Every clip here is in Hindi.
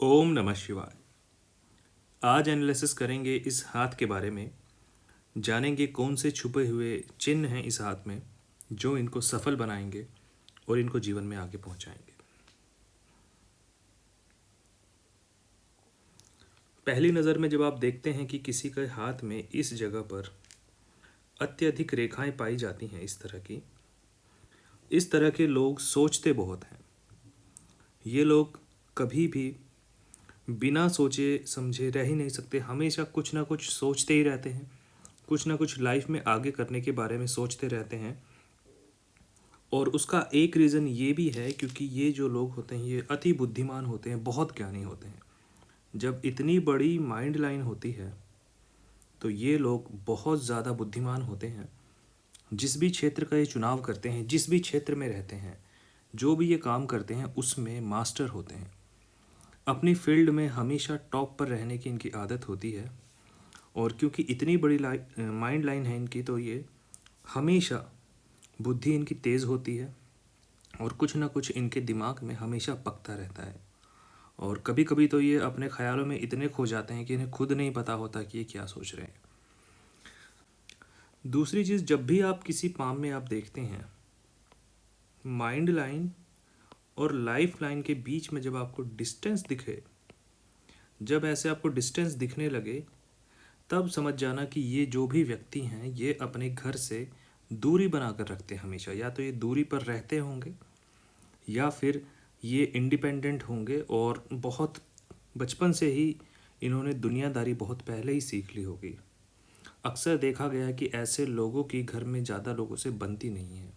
ओम नमः शिवाय। आज एनालिसिस करेंगे इस हाथ के बारे में। जानेंगे कौन से छुपे हुए चिन्ह हैं इस हाथ में जो इनको सफल बनाएंगे और इनको जीवन में आगे पहुंचाएंगे। पहली नज़र में जब आप देखते हैं कि किसी के हाथ में इस जगह पर अत्यधिक रेखाएं पाई जाती हैं इस तरह के लोग सोचते बहुत हैं। ये लोग कभी भी बिना सोचे समझे रह ही नहीं सकते, हमेशा कुछ ना कुछ सोचते ही रहते हैं, कुछ ना कुछ लाइफ में आगे करने के बारे में सोचते रहते हैं। और उसका एक रीज़न ये भी है क्योंकि ये जो लोग होते हैं ये अति बुद्धिमान होते हैं, बहुत ज्ञानी होते हैं। जब इतनी बड़ी माइंड लाइन होती है तो ये लोग बहुत ज़्यादा बुद्धिमान होते हैं। जिस भी क्षेत्र का ये चुनाव करते हैं, जिस भी क्षेत्र में रहते हैं, जो भी ये काम करते हैं उसमें मास्टर होते हैं। अपनी फील्ड में हमेशा टॉप पर रहने की इनकी आदत होती है। और क्योंकि इतनी बड़ी माइंड लाइन है इनकी, तो ये हमेशा बुद्धि इनकी तेज़ होती है और कुछ ना कुछ इनके दिमाग में हमेशा पकता रहता है। और कभी कभी तो ये अपने ख्यालों में इतने खो जाते हैं कि इन्हें खुद नहीं पता होता कि ये क्या सोच रहे हैं। दूसरी चीज़, जब भी आप किसी पाम में आप देखते हैं माइंड लाइन और लाइफ लाइन के बीच में जब आपको डिस्टेंस दिखे, जब ऐसे आपको डिस्टेंस दिखने लगे, तब समझ जाना कि ये जो भी व्यक्ति हैं ये अपने घर से दूरी बनाकर रखते हैं हमेशा। या तो ये दूरी पर रहते होंगे या फिर ये इंडिपेंडेंट होंगे और बहुत बचपन से ही इन्होंने दुनियादारी बहुत पहले ही सीख ली होगी। अक्सर देखा गया है कि ऐसे लोगों की घर में ज़्यादा लोगों से बनती नहीं है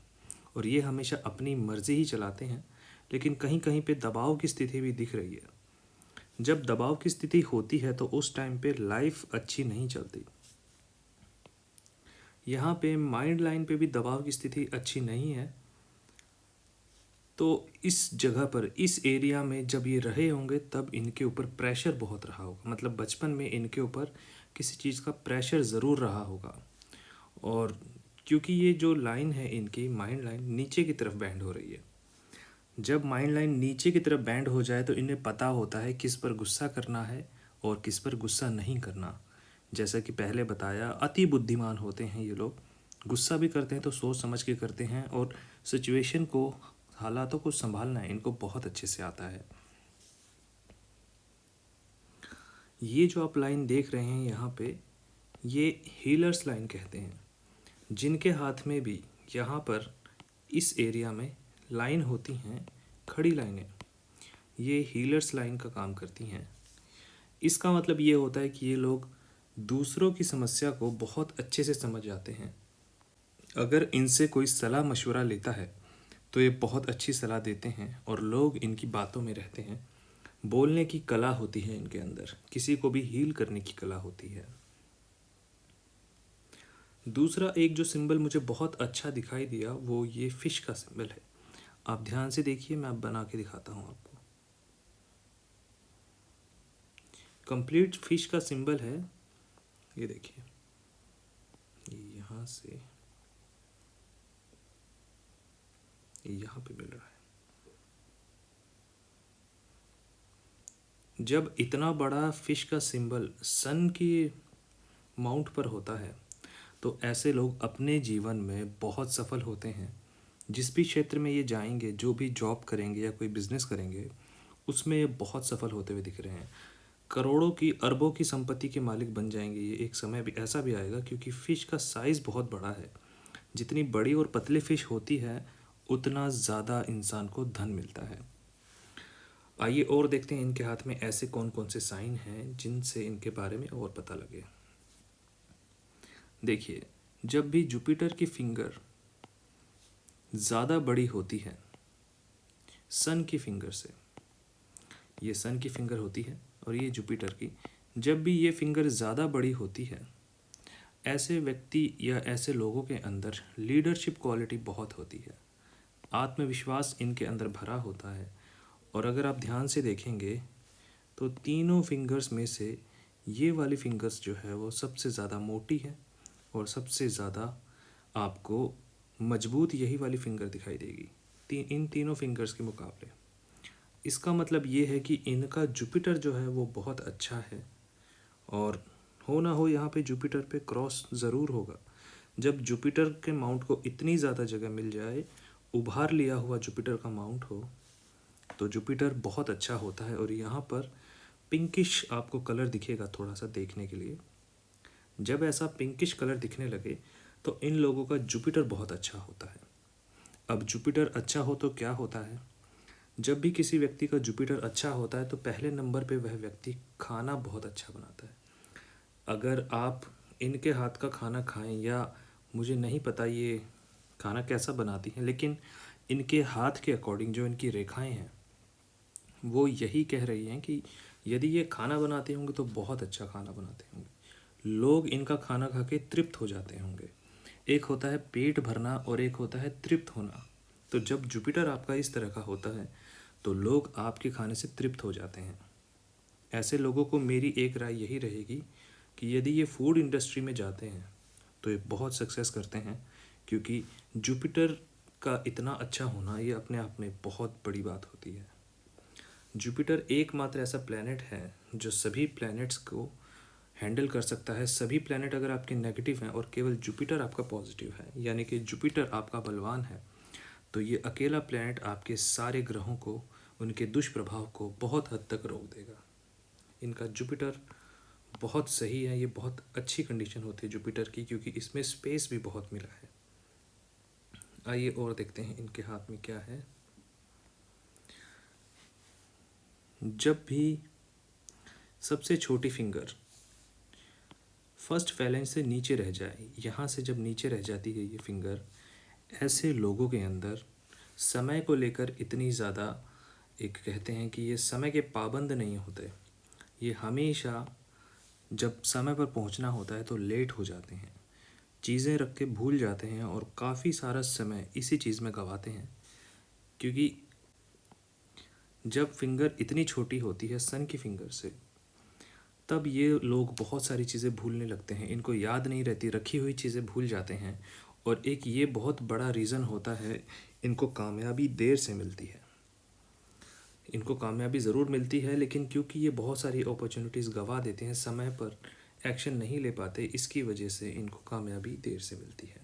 और ये हमेशा अपनी मर्ज़ी ही चलाते हैं। लेकिन कहीं कहीं पे दबाव की स्थिति भी दिख रही है। जब दबाव की स्थिति होती है तो उस टाइम पे लाइफ अच्छी नहीं चलती। यहाँ पे माइंड लाइन पे भी दबाव की स्थिति अच्छी नहीं है। तो इस जगह पर, इस एरिया में जब ये रहे होंगे तब इनके ऊपर प्रेशर बहुत रहा होगा। मतलब बचपन में इनके ऊपर किसी चीज़ का प्रेशर ज़रूर रहा होगा। और क्योंकि ये जो लाइन है इनकी माइंड लाइन नीचे की तरफ बैंड हो रही है, जब माइंड लाइन नीचे की तरफ बैंड हो जाए तो इन्हें पता होता है किस पर गुस्सा करना है और किस पर गुस्सा नहीं करना। जैसा कि पहले बताया, अति बुद्धिमान होते हैं ये लोग। गुस्सा भी करते हैं तो सोच समझ के करते हैं और सिचुएशन को, हालातों को संभालना है इनको बहुत अच्छे से आता है। ये जो आप लाइन देख रहे हैं यहाँ पे, ये हीलर्स लाइन कहते हैं। जिनके हाथ में भी यहाँ पर इस एरिया में लाइन होती हैं, खड़ी लाइनें, ये हीलर्स लाइन का काम करती हैं। इसका मतलब ये होता है कि ये लोग दूसरों की समस्या को बहुत अच्छे से समझ जाते हैं। अगर इनसे कोई सलाह मशवरा लेता है तो ये बहुत अच्छी सलाह देते हैं और लोग इनकी बातों में रहते हैं। बोलने की कला होती है इनके अंदर, किसी को भी हील करने की कला होती है। दूसरा एक जो सिंबल मुझे बहुत अच्छा दिखाई दिया वो ये फिश का सिंबल है। आप ध्यान से देखिए, मैं अब बना के दिखाता हूँ आपको। कंप्लीट फिश का सिंबल है, ये देखिए, ये यहाँ से यहाँ पे मिल रहा है। जब इतना बड़ा फिश का सिंबल सन की माउंट पर होता है तो ऐसे लोग अपने जीवन में बहुत सफल होते हैं। जिस भी क्षेत्र में ये जाएंगे, जो भी जॉब करेंगे या कोई बिजनेस करेंगे, उसमें ये बहुत सफल होते हुए दिख रहे हैं। करोड़ों की, अरबों की संपत्ति के मालिक बन जाएंगे ये। एक समय भी ऐसा भी आएगा क्योंकि फ़िश का साइज़ बहुत बड़ा है। जितनी बड़ी और पतली फ़िश होती है उतना ज़्यादा इंसान को धन मिलता है। आइए और देखते हैं इनके हाथ में ऐसे कौन कौन से साइन हैं जिनसे इनके बारे में और पता लगे। देखिए, जब भी जुपिटर की फिंगर ज़्यादा बड़ी होती है सन की फिंगर से, ये सन की फिंगर होती है और ये जुपिटर की, जब भी ये फिंगर ज़्यादा बड़ी होती है, ऐसे व्यक्ति या ऐसे लोगों के अंदर लीडरशिप क्वालिटी बहुत होती है। आत्मविश्वास इनके अंदर भरा होता है। और अगर आप ध्यान से देखेंगे तो तीनों फिंगर्स में से ये वाली फिंगर्स जो है वो सबसे ज़्यादा मोटी है और सबसे ज़्यादा आपको मजबूत यही वाली फिंगर दिखाई देगी इन तीनों फिंगर्स के मुकाबले। इसका मतलब ये है कि इनका जुपिटर जो है वो बहुत अच्छा है। और हो ना हो यहाँ पे जुपिटर पे क्रॉस ज़रूर होगा। जब जुपिटर के माउंट को इतनी ज़्यादा जगह मिल जाए, उभार लिया हुआ जुपिटर का माउंट हो, तो जुपिटर बहुत अच्छा होता है। और यहाँ पर पिंकिश आपको कलर दिखेगा थोड़ा सा देखने के लिए। जब ऐसा पिंकिश कलर दिखने लगे तो इन लोगों का जुपिटर बहुत अच्छा होता है। अब जुपिटर अच्छा हो तो क्या होता है, जब भी किसी व्यक्ति का जुपिटर अच्छा होता है तो पहले नंबर पे वह व्यक्ति खाना बहुत अच्छा बनाता है। अगर आप इनके हाथ का खाना खाएं, या मुझे नहीं पता ये खाना कैसा बनाती हैं, लेकिन इनके हाथ के अकॉर्डिंग जो इनकी रेखाएं हैं वो यही कह रही हैं कि यदि ये खाना बनाते होंगे तो बहुत अच्छा खाना बनाते होंगे। लोग इनका खाना खा के तृप्त हो जाते होंगे। एक होता है पेट भरना और एक होता है तृप्त होना। तो जब जुपिटर आपका इस तरह का होता है तो लोग आपके खाने से तृप्त हो जाते हैं। ऐसे लोगों को मेरी एक राय यही रहेगी कि यदि ये फूड इंडस्ट्री में जाते हैं तो ये बहुत सक्सेस करते हैं, क्योंकि जुपिटर का इतना अच्छा होना ये अपने आप में बहुत बड़ी बात होती है। जुपिटर एकमात्र ऐसा प्लैनेट है जो सभी प्लैनेट्स को हैंडल कर सकता है। सभी प्लैनेट अगर आपके नेगेटिव हैं और केवल जुपिटर आपका पॉजिटिव है, यानी कि जुपिटर आपका बलवान है, तो ये अकेला प्लैनेट आपके सारे ग्रहों को, उनके दुष्प्रभाव को बहुत हद तक रोक देगा। इनका जुपिटर बहुत सही है। ये बहुत अच्छी कंडीशन होती है जुपिटर की, क्योंकि इसमें स्पेस भी बहुत मिला है। आइए और देखते हैं इनके हाथ में क्या है। जब भी सबसे छोटी फिंगर फर्स्ट फैलेंज से नीचे रह जाए, यहाँ से जब नीचे रह जाती है ये फिंगर, ऐसे लोगों के अंदर समय को लेकर इतनी ज़्यादा, एक कहते हैं कि ये समय के पाबंद नहीं होते। ये हमेशा जब समय पर पहुंचना होता है तो लेट हो जाते हैं, चीज़ें रख के भूल जाते हैं और काफ़ी सारा समय इसी चीज़ में गंवाते हैं। क्योंकि जब फिंगर इतनी छोटी होती है सन की फिंगर से, तब ये लोग बहुत सारी चीज़ें भूलने लगते हैं। इनको याद नहीं रहती, रखी हुई चीज़ें भूल जाते हैं। और एक ये बहुत बड़ा रीज़न होता है, इनको कामयाबी देर से मिलती है। इनको कामयाबी ज़रूर मिलती है, लेकिन क्योंकि ये बहुत सारी अपॉर्चुनिटीज़ गंवा देते हैं, समय पर एक्शन नहीं ले पाते, इसकी वजह से इनको कामयाबी देर से मिलती है।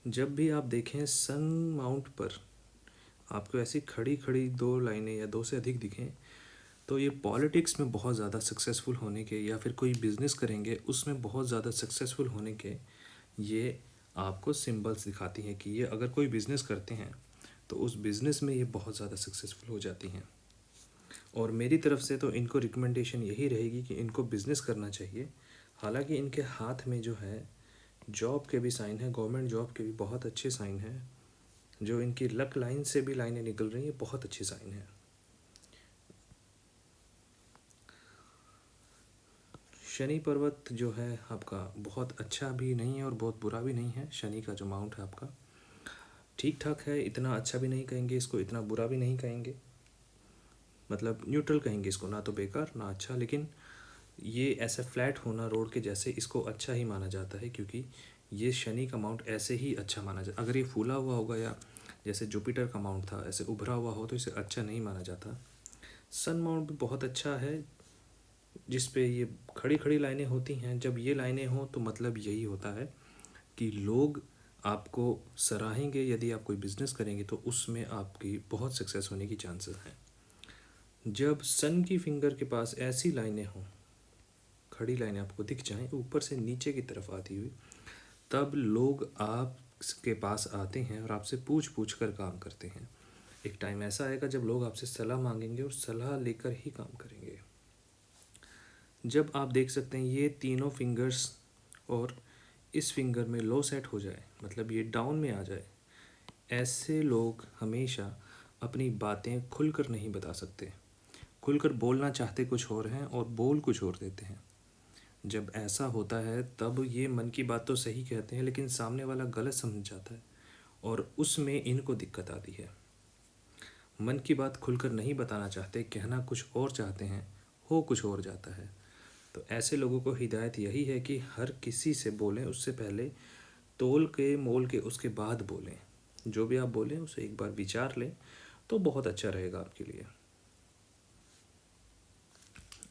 जब भी आप देखें सन माउंट पर आपको ऐसी खड़ी खड़ी दो लाइनें या दो से अधिक दिखें, तो ये पॉलिटिक्स में बहुत ज़्यादा सक्सेसफुल होने के, या फिर कोई बिज़नेस करेंगे उसमें बहुत ज़्यादा सक्सेसफुल होने के ये आपको सिंबल्स दिखाती हैं कि ये अगर कोई बिज़नेस करते हैं तो उस बिज़नेस में ये बहुत ज़्यादा सक्सेसफुल हो जाती हैं। और मेरी तरफ से तो इनको रिकमेंडेशन यही रहेगी कि इनको बिज़नेस करना चाहिए। हालांकि इनके हाथ में जो है जॉब के भी साइन है, गवर्नमेंट जॉब के भी बहुत अच्छे साइन हैं। जो इनकी लक लाइन से भी लाइनें निकल रही हैं, बहुत अच्छी साइन है। शनि पर्वत जो है आपका बहुत अच्छा भी नहीं है और बहुत बुरा भी नहीं है। शनि का जो माउंट है आपका ठीक ठाक है, इतना अच्छा भी नहीं कहेंगे इसको, इतना बुरा भी नहीं कहेंगे, मतलब न्यूट्रल कहेंगे इसको, ना तो बेकार ना अच्छा। लेकिन ये ऐसा फ्लैट होना रोड के जैसे, इसको अच्छा ही माना जाता है, क्योंकि ये शनि का माउंट ऐसे ही अच्छा माना जाता। अगर ये फूला हुआ होगा या जैसे जुपिटर का माउंट था ऐसे उभरा हुआ हो तो इसे अच्छा नहीं माना जाता। सन माउंट भी बहुत अच्छा है, जिस पे ये खड़ी खड़ी लाइनें होती हैं। जब ये लाइनें हों तो मतलब यही होता है कि लोग आपको सराहेंगे। यदि आप कोई बिज़नेस करेंगे तो उसमें आपकी बहुत सक्सेस होने की चांसेस हैं। जब सन की फिंगर के पास ऐसी लाइनें हों, खड़ी लाइनें आपको दिख जाएं ऊपर से नीचे की तरफ आती हुई, तब लोग आपके पास आते हैं और आपसे पूछ पूछ कर काम करते हैं। एक टाइम ऐसा आएगा जब लोग आपसे सलाह मांगेंगे और सलाह लेकर ही काम करेंगे। जब आप देख सकते हैं ये तीनों फिंगर्स और इस फिंगर में लो सेट हो जाए, मतलब ये डाउन में आ जाए, ऐसे लोग हमेशा अपनी बातें खुलकर नहीं बता सकते। खुलकर बोलना चाहते कुछ और हैं और बोल कुछ और देते हैं। जब ऐसा होता है तब ये मन की बात तो सही कहते हैं, लेकिन सामने वाला गलत समझ जाता है और उसमें इनको दिक्कत आती है। मन की बात खुलकर नहीं बताना चाहते, कहना कुछ और चाहते हैं, हो कुछ और जाता है। तो ऐसे लोगों को हिदायत यही है कि हर किसी से बोलें उससे पहले तोल के मोल के उसके बाद बोलें। जो भी आप बोलें उसे एक बार विचार लें तो बहुत अच्छा रहेगा आपके लिए।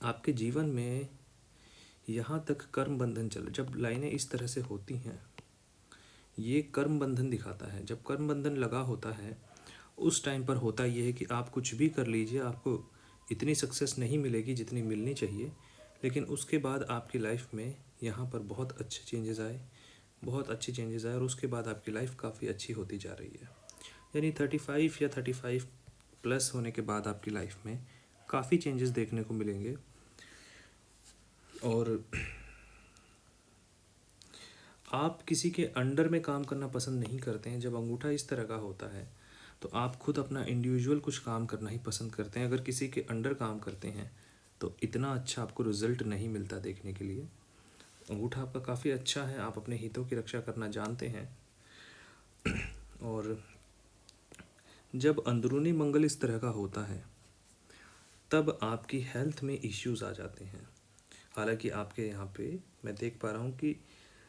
आपके जीवन में यहाँ तक कर्म बंधन चल, जब लाइनें इस तरह से होती हैं, ये कर्म बंधन दिखाता है। जब कर्म बंधन लगा होता है उस टाइम पर होता ये है कि आप कुछ भी कर लीजिए, आपको इतनी सक्सेस नहीं मिलेगी जितनी मिलनी चाहिए, लेकिन उसके बाद आपकी लाइफ में यहाँ पर बहुत अच्छे चेंजेस आए, बहुत अच्छे चेंजेस आए, और उसके बाद आपकी लाइफ काफ़ी अच्छी होती जा रही है। यानी 35 या 35 प्लस होने के बाद आपकी लाइफ में काफ़ी चेंजेस देखने को मिलेंगे। और आप किसी के अंडर में काम करना पसंद नहीं करते हैं। जब अंगूठा इस तरह का होता है तो आप खुद अपना इंडिविजुअल कुछ काम करना ही पसंद करते हैं। अगर किसी के अंडर काम करते हैं तो इतना अच्छा आपको रिजल्ट नहीं मिलता देखने के लिए। अंगूठा आपका काफ़ी अच्छा है, आप अपने हितों की रक्षा करना जानते हैं। और जब अंदरूनी मंगल इस तरह का होता है तब आपकी हेल्थ में इश्यूज आ जाते हैं। हालांकि आपके यहाँ पे मैं देख पा रहा हूँ कि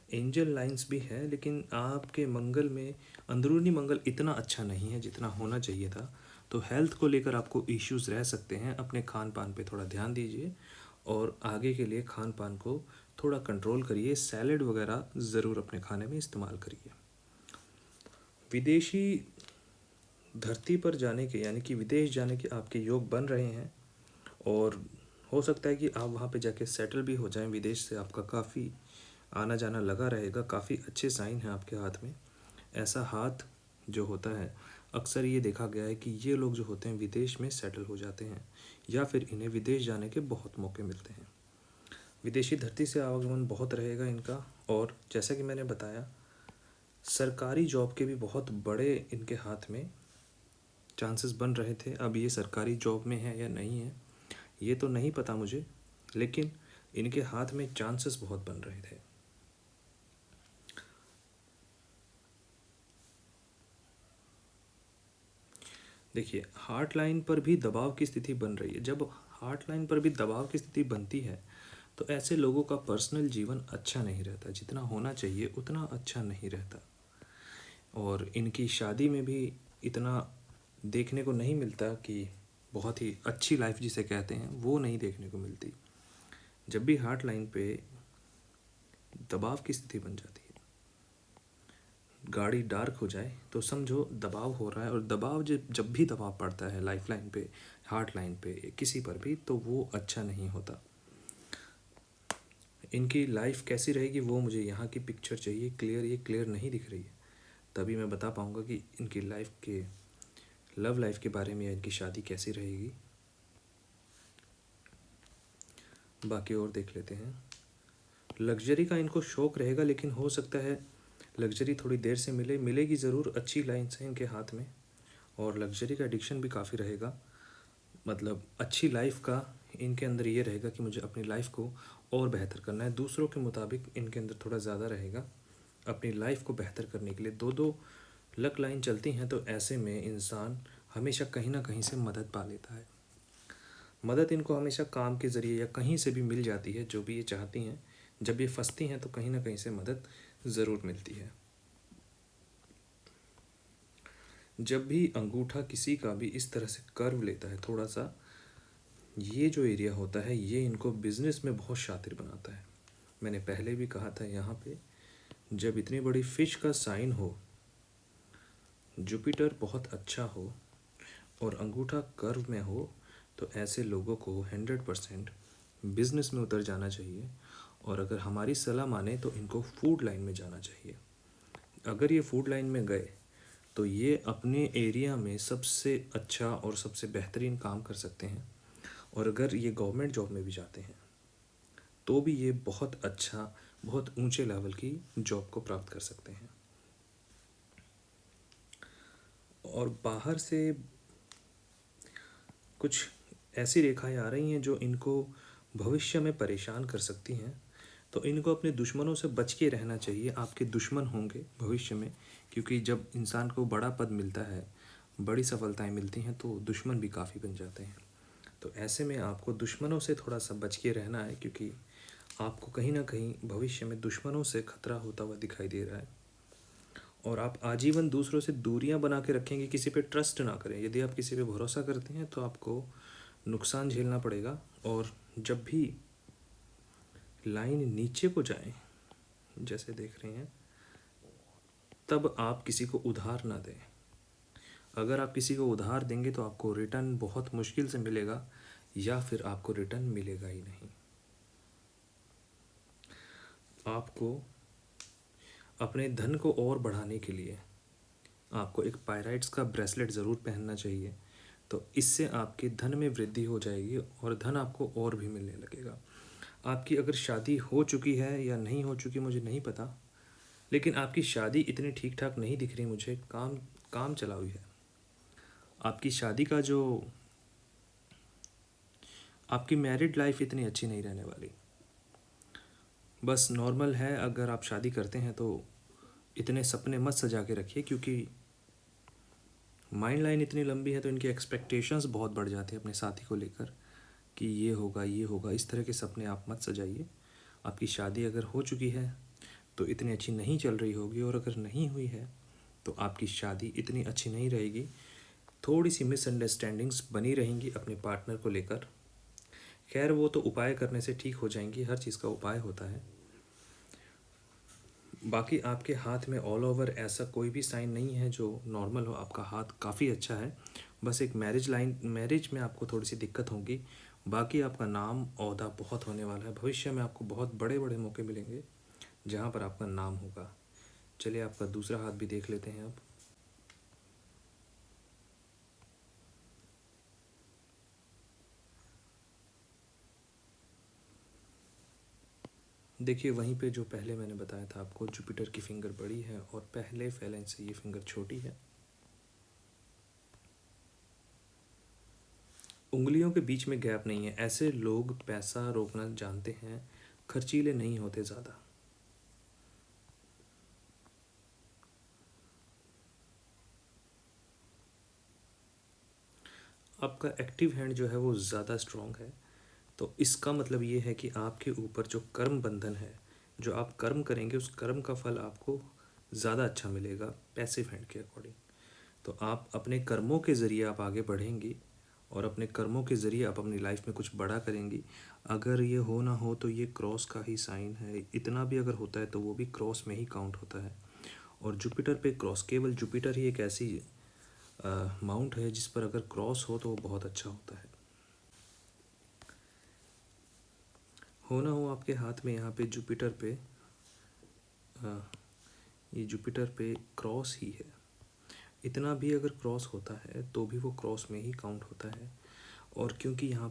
एंजल लाइंस भी है, लेकिन आपके मंगल में अंदरूनी मंगल इतना अच्छा नहीं है जितना होना चाहिए था। तो हेल्थ को लेकर आपको इश्यूज रह सकते हैं। अपने खान पान पे थोड़ा ध्यान दीजिए और आगे के लिए खान पान को थोड़ा कंट्रोल करिए। सैलेड वगैरह ज़रूर अपने खाने में इस्तेमाल करिए। विदेशी धरती पर जाने के यानी कि विदेश जाने के आपके योग बन रहे हैं, और हो सकता है कि आप वहाँ पे जाके सेटल भी हो जाएं। विदेश से आपका काफ़ी आना जाना लगा रहेगा, काफ़ी अच्छे साइन हैं आपके हाथ में। ऐसा हाथ जो होता है, अक्सर ये देखा गया है कि ये लोग जो होते हैं विदेश में सेटल हो जाते हैं, या फिर इन्हें विदेश जाने के बहुत मौके मिलते हैं। विदेशी धरती से आवागमन बहुत रहेगा इनका। और जैसा कि मैंने बताया, सरकारी जॉब के भी बहुत बड़े इनके हाथ में चांसेस बन रहे थे। अब ये सरकारी जॉब में है या नहीं है ये तो नहीं पता मुझे, लेकिन इनके हाथ में चांसेस बहुत बन रहे थे। देखिए, हार्ट लाइन पर भी दबाव की स्थिति बन रही है। जब हार्ट लाइन पर भी दबाव की स्थिति बनती है तो ऐसे लोगों का पर्सनल जीवन अच्छा नहीं रहता, जितना होना चाहिए उतना अच्छा नहीं रहता। और इनकी शादी में भी इतना देखने को नहीं मिलता कि बहुत ही अच्छी लाइफ जिसे कहते हैं वो नहीं देखने को मिलती। जब भी हार्ट लाइन पे दबाव की स्थिति बन जाती है, गाड़ी डार्क हो जाए तो समझो दबाव हो रहा है। और दबाव जब भी दबाव पड़ता है लाइफ लाइन पे, हार्ट लाइन पे, किसी पर भी, तो वो अच्छा नहीं होता। इनकी लाइफ कैसी रहेगी वो मुझे यहाँ की पिक्चर चाहिए क्लियर। ये क्लियर नहीं दिख रही है, तभी मैं बता पाऊँगा कि इनकी लाइफ के लव लाइफ के बारे में या इनकी शादी कैसी रहेगी। बाकी और देख लेते हैं। लग्जरी का इनको शौक़ रहेगा, लेकिन हो सकता है लग्जरी थोड़ी देर से मिलेगी ज़रूर। अच्छी लाइन्स हैं इनके हाथ में, और लग्जरी का एडिक्शन भी काफ़ी रहेगा। मतलब अच्छी लाइफ का इनके अंदर ये रहेगा कि मुझे अपनी लाइफ को और बेहतर करना है। दूसरों के मुताबिक इनके अंदर थोड़ा ज़्यादा रहेगा अपनी लाइफ को बेहतर करने के लिए। दो दो लक लाइन चलती हैं तो ऐसे में इंसान हमेशा कहीं ना कहीं से मदद पा लेता है। मदद इनको हमेशा काम के ज़रिए या कहीं से भी मिल जाती है, जो भी ये चाहती हैं। जब ये फंसती हैं तो कहीं ना कहीं से मदद ज़रूर मिलती है। जब भी अंगूठा किसी का भी इस तरह से कर्व लेता है थोड़ा सा, ये जो एरिया होता है ये इनको बिज़नेस में बहुत शातिर बनाता है। मैंने पहले भी कहा था यहाँ पे, जब इतनी बड़ी फिश का साइन हो, जुपिटर बहुत अच्छा हो और अंगूठा कर्व में हो, तो ऐसे लोगों को 100% बिज़नेस में उतर जाना चाहिए। और अगर हमारी सलाह माने तो इनको फूड लाइन में जाना चाहिए। अगर ये फूड लाइन में गए तो ये अपने एरिया में सबसे अच्छा और सबसे बेहतरीन काम कर सकते हैं। और अगर ये गवर्नमेंट जॉब में भी जाते हैं तो भी ये बहुत अच्छा, बहुत ऊंचे लेवल की जॉब को प्राप्त कर सकते हैं। और बाहर से कुछ ऐसी रेखाएं आ रही हैं जो इनको भविष्य में परेशान कर सकती हैं, तो इनको अपने दुश्मनों से बच के रहना चाहिए। आपके दुश्मन होंगे भविष्य में, क्योंकि जब इंसान को बड़ा पद मिलता है, बड़ी सफलताएं मिलती हैं, तो दुश्मन भी काफ़ी बन जाते हैं। तो ऐसे में आपको दुश्मनों से थोड़ा सा बच के रहना है, क्योंकि आपको कहीं ना कहीं भविष्य में दुश्मनों से खतरा होता हुआ दिखाई दे रहा है। और आप आजीवन दूसरों से दूरियां बना के रखेंगे, किसी पे ट्रस्ट ना करें। यदि आप किसी पे भरोसा करते हैं तो आपको नुकसान झेलना पड़ेगा। और जब भी लाइन नीचे को जाए, जैसे देख रहे हैं, तब आप किसी को उधार ना दें। अगर आप किसी को उधार देंगे तो आपको रिटर्न बहुत मुश्किल से मिलेगा, या फिर आपको रिटर्न मिलेगा ही नहीं। आपको अपने धन को और बढ़ाने के लिए आपको एक पायराइट्स का ब्रेसलेट ज़रूर पहनना चाहिए। तो इससे आपके धन में वृद्धि हो जाएगी और धन आपको और भी मिलने लगेगा। आपकी अगर शादी हो चुकी है या नहीं हो चुकी मुझे नहीं पता, लेकिन आपकी शादी इतनी ठीक ठाक नहीं दिख रही मुझे, काम काम चला हुई है। आपकी शादी का जो आपकी मैरिड लाइफ इतनी अच्छी नहीं रहने वाली, बस नॉर्मल है। अगर आप शादी करते हैं तो इतने सपने मत सजा के रखिए, क्योंकि माइंड लाइन इतनी लंबी है तो इनकी एक्सपेक्टेशंस बहुत बढ़ जाती है अपने साथी को लेकर कि ये होगा ये होगा। इस तरह के सपने आप मत सजाइए। आपकी शादी अगर हो चुकी है तो इतनी अच्छी नहीं चल रही होगी, और अगर नहीं हुई है तो आपकी शादी इतनी अच्छी नहीं रहेगी। थोड़ी सी मिसअंडरस्टैंडिंग्स बनी रहेंगी अपने पार्टनर को लेकर। खैर वो तो उपाय करने से ठीक हो जाएंगी, हर चीज़ का उपाय होता है। बाकी आपके हाथ में ऑल ओवर ऐसा कोई भी साइन नहीं है जो नॉर्मल हो। आपका हाथ काफ़ी अच्छा है। बस एक मैरिज में आपको थोड़ी सी दिक्कत होगी। बाकी आपका नाम ओहदा बहुत होने वाला है। भविष्य में आपको बहुत बड़े बड़े मौके मिलेंगे जहाँ पर आपका नाम होगा। चलिए आपका दूसरा हाथ भी देख लेते हैं अब। देखिए वहीं पे जो पहले मैंने बताया था आपको, जुपिटर की फिंगर बड़ी है और पहले फैलेंस से ये फिंगर छोटी है। उंगलियों के बीच में गैप नहीं है। ऐसे लोग पैसा रोकना जानते हैं, खर्चीले नहीं होते ज़्यादा। आपका एक्टिव हैंड जो है वो ज़्यादा स्ट्रॉन्ग है। तो इसका मतलब ये है कि आपके ऊपर जो कर्म बंधन है, जो आप कर्म करेंगे उस कर्म का फल आपको ज़्यादा अच्छा मिलेगा पैसिव हैंड के अकॉर्डिंग। तो आप अपने कर्मों के ज़रिए आप आगे बढ़ेंगी, और अपने कर्मों के ज़रिए आप अपनी लाइफ में कुछ बड़ा करेंगी। अगर ये हो ना हो तो ये क्रॉस का ही साइन है। इतना भी अगर होता है तो वो भी क्रॉस में ही काउंट होता है। और जुपिटर पे क्रॉस, केवल जुपिटर ही एक ऐसी माउंट है जिस पर अगर क्रॉस हो तो वो बहुत अच्छा होता है। हो ना हो आपके हाथ में यहाँ पे जुपिटर पे ये जुपिटर पे क्रॉस ही है। इतना भी अगर क्रॉस होता है तो भी वो क्रॉस में ही काउंट होता है। और क्योंकि यहाँ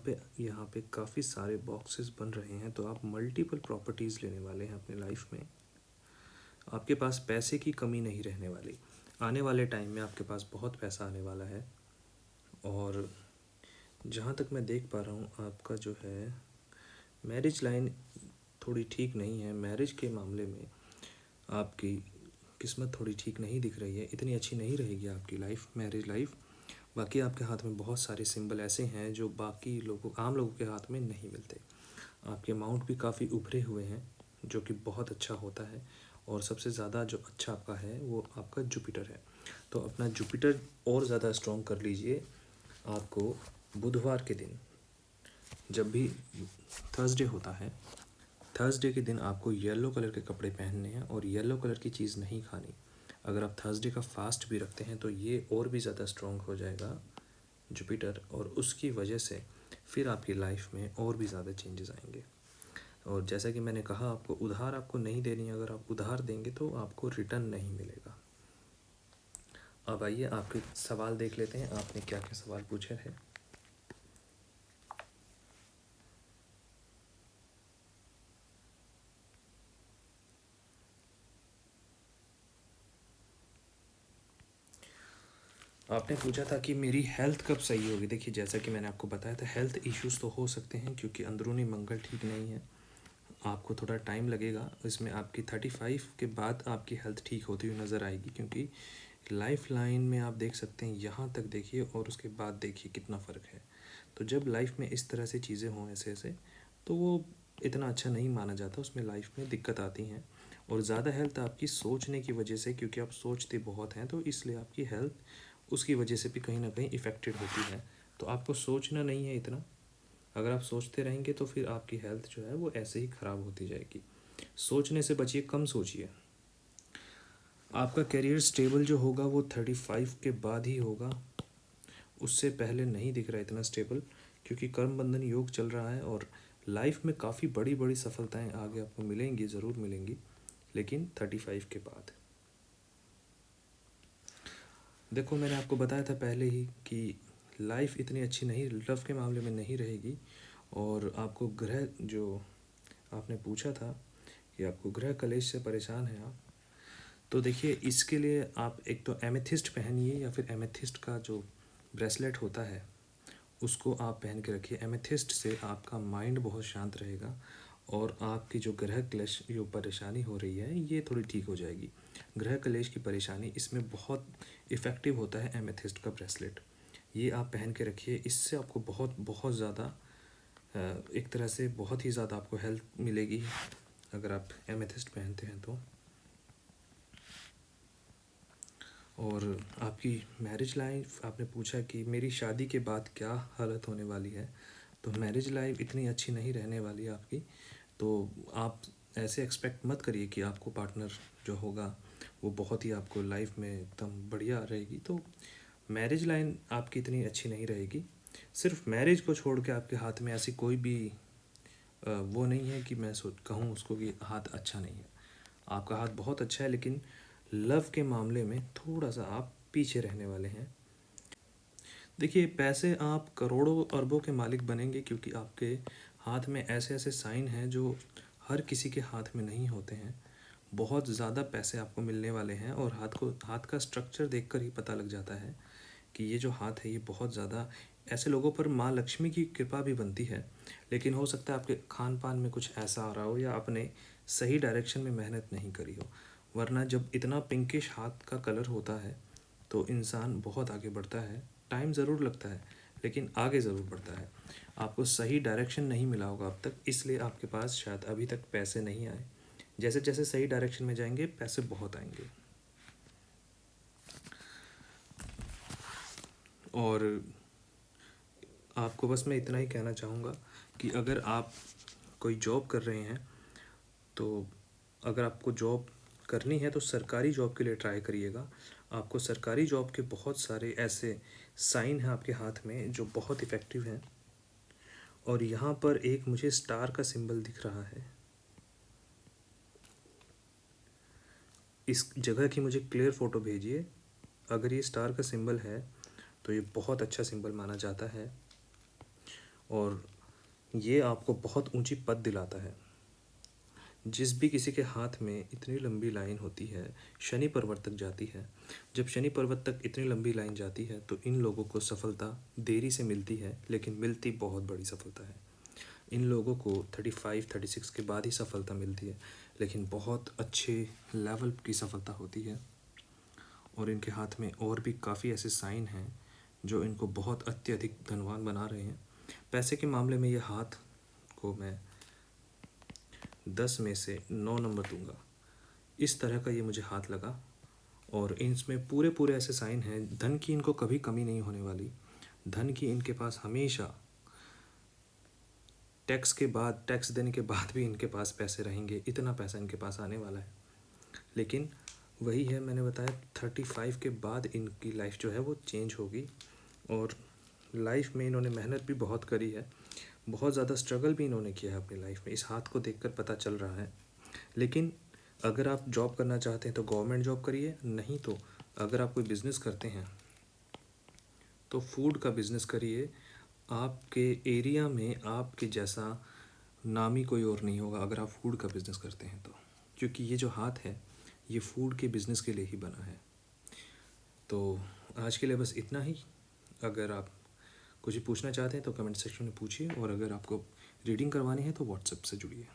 पे काफ़ी सारे बॉक्सेस बन रहे हैं तो आप मल्टीपल प्रॉपर्टीज़ लेने वाले हैं अपने लाइफ में। आपके पास पैसे की कमी नहीं रहने वाली। आने वाले टाइम में आपके पास बहुत पैसा आने वाला है। और जहाँ तक मैं देख पा रहा हूँ आपका जो है मैरिज लाइन थोड़ी ठीक नहीं है। मैरिज के मामले में आपकी किस्मत थोड़ी ठीक नहीं दिख रही है। इतनी अच्छी नहीं रहेगी आपकी लाइफ, मैरिज लाइफ। बाकी आपके हाथ में बहुत सारे सिंबल ऐसे हैं जो बाकी लोगों आम लोगों के हाथ में नहीं मिलते। आपके अमाउंट भी काफ़ी उभरे हुए हैं जो कि बहुत अच्छा होता है। और सबसे ज़्यादा जो अच्छा आपका है वो आपका जुपिटर है। तो अपना जुपिटर और ज़्यादा स्ट्रॉन्ग कर लीजिए। आपको बुधवार के दिन, जब भी थर्सडे होता है, थर्सडे के दिन आपको येलो कलर के कपड़े पहनने हैं और येलो कलर की चीज़ नहीं खानी। अगर आप थर्सडे का फास्ट भी रखते हैं तो ये और भी ज़्यादा स्ट्रॉन्ग हो जाएगा जुपिटर, और उसकी वजह से फिर आपकी लाइफ में और भी ज़्यादा चेंजेस आएंगे। और जैसा कि मैंने कहा आपको उधार आपको नहीं देनी है। अगर आप उधार देंगे तो आपको रिटर्न नहीं मिलेगा। अब आइए आपके सवाल देख लेते हैं, आपने क्या क्या सवाल पूछे हैं। आपने पूछा था कि मेरी हेल्थ कब सही होगी। देखिए जैसा कि मैंने आपको बताया था, हेल्थ इश्यूज तो हो सकते हैं क्योंकि अंदरूनी मंगल ठीक नहीं है। आपको थोड़ा टाइम लगेगा इसमें। आपकी 35 के बाद आपकी हेल्थ ठीक होती हुई नज़र आएगी, क्योंकि लाइफ लाइन में आप देख सकते हैं यहाँ तक देखिए और उसके बाद देखिए कितना फ़र्क है। तो जब लाइफ में इस तरह से चीज़ें हों ऐसे ऐसे, तो वो इतना अच्छा नहीं माना जाता, उसमें लाइफ में दिक्कत आती हैं। और ज़्यादा हेल्थ आपकी सोचने की वजह से, क्योंकि आप सोचते बहुत हैं तो इसलिए आपकी हेल्थ उसकी वजह से भी कहीं ना कहीं इफ़ेक्टेड होती है। तो आपको सोचना नहीं है इतना। अगर आप सोचते रहेंगे तो फिर आपकी हेल्थ जो है वो ऐसे ही ख़राब होती जाएगी। सोचने से बचिए, कम सोचिए। आपका करियर स्टेबल जो होगा वो 35 के बाद ही होगा, उससे पहले नहीं दिख रहा इतना स्टेबल, क्योंकि कर्म बंधन योग चल रहा है और लाइफ में काफ़ी बड़ी बड़ी सफलताएं आगे आपको मिलेंगी, ज़रूर मिलेंगी, लेकिन 35 के बाद। देखो, मैंने आपको बताया था पहले ही कि लाइफ इतनी अच्छी नहीं, लव के मामले में नहीं रहेगी। और आपको ग्रह, जो आपने पूछा था कि आपको ग्रह कलेश से परेशान हैं आप, तो देखिए इसके लिए आप एक तो एमेथिस्ट पहनिए, या फिर एमेथिस्ट का जो ब्रेसलेट होता है उसको आप पहन के रखिए। एमेथिस्ट से आपका माइंड बहुत शांत रहेगा और आपकी जो ग्रह क्लेश जो परेशानी हो रही है ये थोड़ी ठीक हो जाएगी। ग्रह क्लेश की परेशानी, इसमें बहुत इफ़ेक्टिव होता है एमेथिस्ट का ब्रेसलेट। ये आप पहन के रखिए, इससे आपको बहुत बहुत ज़्यादा एक तरह से बहुत ही ज़्यादा आपको हेल्प मिलेगी अगर आप एमेथिस्ट पहनते हैं तो। और आपकी मैरिज लाइफ, आपने पूछा कि मेरी शादी के बाद क्या हालत होने वाली है, तो मैरिज लाइफ इतनी अच्छी नहीं रहने वाली है आपकी। तो आप ऐसे एक्सपेक्ट मत करिए कि आपको पार्टनर जो होगा वो बहुत ही आपको लाइफ में एकदम बढ़िया रहेगी। तो मैरिज लाइन आपकी इतनी अच्छी नहीं रहेगी। सिर्फ मैरिज को छोड़ के आपके हाथ में ऐसी कोई भी वो नहीं है कि मैं कहूँ उसको कि हाथ अच्छा नहीं है। आपका हाथ बहुत अच्छा है, लेकिन लव के मामले में थोड़ा सा आप पीछे रहने वाले हैं। देखिए, पैसे आप करोड़ों अरबों के मालिक बनेंगे, क्योंकि आपके हाथ में ऐसे ऐसे साइन हैं जो हर किसी के हाथ में नहीं होते हैं। बहुत ज़्यादा पैसे आपको मिलने वाले हैं, और हाथ का स्ट्रक्चर देखकर ही पता लग जाता है कि ये जो हाथ है ये बहुत ज़्यादा, ऐसे लोगों पर माँ लक्ष्मी की कृपा भी बनती है। लेकिन हो सकता है आपके खान पान में कुछ ऐसा आ रहा हो, या आपने सही डायरेक्शन में मेहनत नहीं करी हो, वरना जब इतना पिंकिश हाथ का कलर होता है तो इंसान बहुत आगे बढ़ता है। टाइम ज़रूर लगता है, लेकिन आगे ज़रूर बढ़ता है। आपको सही डायरेक्शन नहीं मिला होगा अब तक, इसलिए आपके पास शायद अभी तक पैसे नहीं आए। जैसे जैसे सही डायरेक्शन में जाएंगे पैसे बहुत आएंगे। और आपको बस मैं इतना ही कहना चाहूँगा कि अगर आप कोई जॉब कर रहे हैं, तो अगर आपको जॉब करनी है तो सरकारी जॉब के लिए ट्राई करिएगा। आपको सरकारी जॉब के बहुत सारे ऐसे साइन हैं आपके हाथ में जो बहुत इफ़ेक्टिव हैं। और यहाँ पर एक मुझे स्टार का सिंबल दिख रहा है। इस जगह की मुझे क्लियर फ़ोटो भेजिए। अगर ये स्टार का सिंबल है तो ये बहुत अच्छा सिंबल माना जाता है, और ये आपको बहुत ऊंची पद दिलाता है। जिस भी किसी के हाथ में इतनी लंबी लाइन होती है, शनि पर्वत तक जाती है। जब शनि पर्वत तक इतनी लंबी लाइन जाती है तो इन लोगों को सफलता देरी से मिलती है, लेकिन मिलती बहुत बड़ी सफलता है। इन लोगों को 35-36 के बाद ही सफलता मिलती है, लेकिन बहुत अच्छे लेवल की सफलता होती है। और इनके हाथ में और भी काफ़ी ऐसे साइन हैं जो इनको बहुत अत्यधिक धनवान बना रहे हैं। पैसे के मामले में ये हाथ को मैं 10 में से 9 नंबर दूंगा। इस तरह का ये मुझे हाथ लगा, और इसमें पूरे पूरे ऐसे साइन हैं। धन की इनको कभी कमी नहीं होने वाली। धन की इनके पास हमेशा, टैक्स के बाद, टैक्स देने के बाद भी इनके पास पैसे रहेंगे, इतना पैसा इनके पास आने वाला है। लेकिन वही है, मैंने बताया 35 के बाद इनकी लाइफ जो है वो चेंज होगी। और लाइफ में इन्होंने मेहनत भी बहुत करी है, बहुत ज़्यादा स्ट्रगल भी इन्होंने किया है अपनी लाइफ में, इस हाथ को देखकर पता चल रहा है। लेकिन अगर आप जॉब करना चाहते हैं तो गवर्नमेंट जॉब करिए, नहीं तो अगर आप कोई बिज़नेस करते हैं तो फूड का बिज़नेस करिए। आपके एरिया में आपके जैसा नामी कोई और नहीं होगा अगर आप फूड का बिज़नेस करते हैं तो, क्योंकि ये जो हाथ है ये फूड के बिज़नेस के लिए ही बना है। तो आज के लिए बस इतना ही। अगर आप कुछ पूछना चाहते हैं तो कमेंट सेक्शन में पूछिए, और अगर आपको रीडिंग करवानी है तो व्हाट्सएप से जुड़िए।